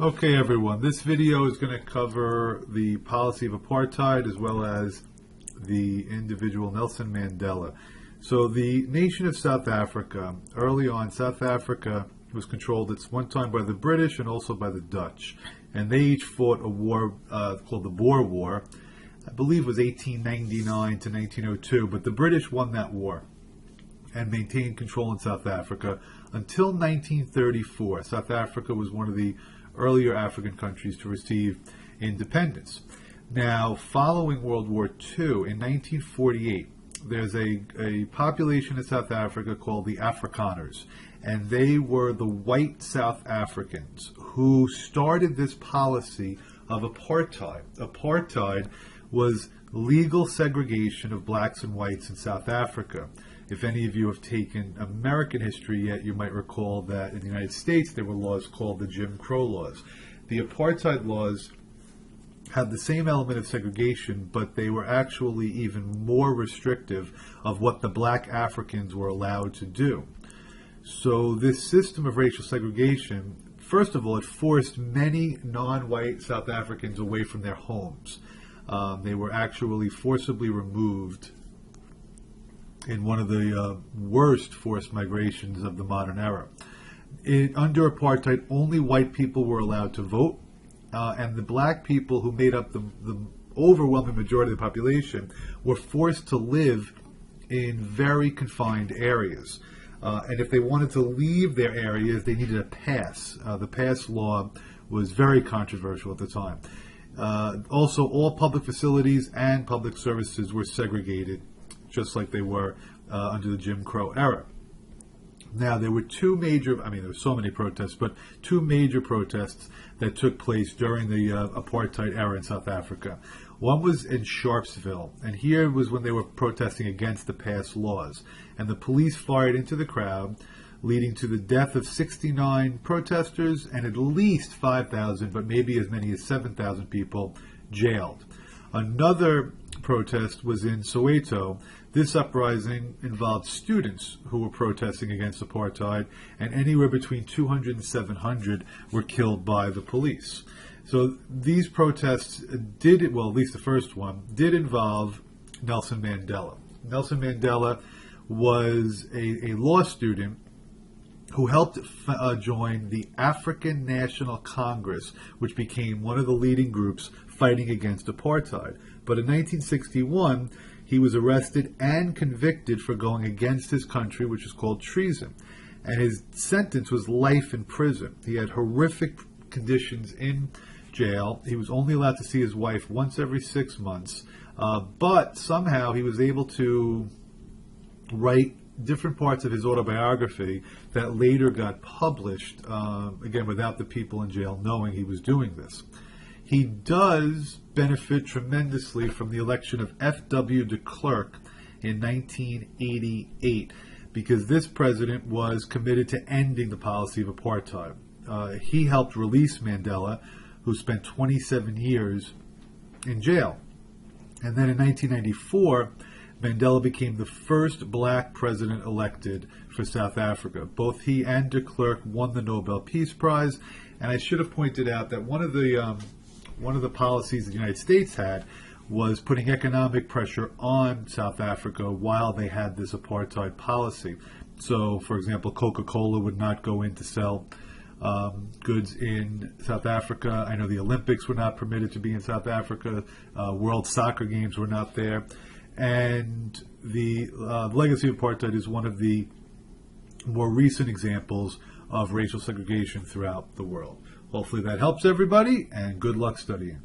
Okay, everyone, this video is going to cover the policy of apartheid as well as the individual Nelson Mandela. So the nation of South Africa, early on, South Africa was controlled at one time by the British and also by the Dutch. And they each fought a war called the Boer War. I believe it was 1899 to 1902, but the British won that war and maintained control in South Africa until 1934. South Africa was one of the earlier African countries to receive independence. Now, following World War II, in 1948, there's a population in South Africa called the Afrikaners, and they were the white South Africans who started this policy of apartheid. Apartheid was legal segregation of blacks and whites in South Africa. If any of you have taken American history yet, you might recall that in the United States there were laws called the Jim Crow laws. The apartheid laws had the same element of segregation, but they were actually even more restrictive of what the black Africans were allowed to do. So this system of racial segregation, first of all, it forced many non-white South Africans away from their homes. They were actually forcibly removed in one of the worst forced migrations of the modern era. Under apartheid, only white people were allowed to vote, and the black people, who made up the overwhelming majority of the population, were forced to live in very confined areas. And if they wanted to leave their areas, they needed a pass. The pass law was very controversial at the time. Also, all public facilities and public services were segregated, just like they were under the Jim Crow era. Now, there were there were so many protests, but two major protests that took place during the apartheid era in South Africa. One was in Sharpeville, and here was when they were protesting against the passed laws. And the police fired into the crowd, leading to the death of 69 protesters and at least 5,000, but maybe as many as 7,000 people jailed. Another protest was in Soweto. This uprising involved students who were protesting against apartheid, and anywhere between 200 and 700 were killed by the police. So these protests at least the first one, did involve Nelson Mandela. Nelson Mandela was a law student who helped join the African National Congress, which became one of the leading groups fighting against apartheid. But in 1961, he was arrested and convicted for going against his country, which is called treason. And his sentence was life in prison. He had horrific conditions in jail. He was only allowed to see his wife once every 6 months. But somehow he was able to write different parts of his autobiography that later got published, again, without the people in jail knowing he was doing this. He does benefit tremendously from the election of F.W. de Klerk in 1988, because this president was committed to ending the policy of apartheid. He helped release Mandela, who spent 27 years in jail. And then in 1994, Mandela became the first black president elected for South Africa. Both he and de Klerk won the Nobel Peace Prize. And I should have pointed out that one of the policies the United States had was putting economic pressure on South Africa while they had this apartheid policy. So, for example, Coca-Cola would not go in to sell goods in South Africa. I know the Olympics were not permitted to be in South Africa. World Soccer Games were not there. And the legacy of apartheid is one of the more recent examples of racial segregation throughout the world. Hopefully that helps everybody, and good luck studying.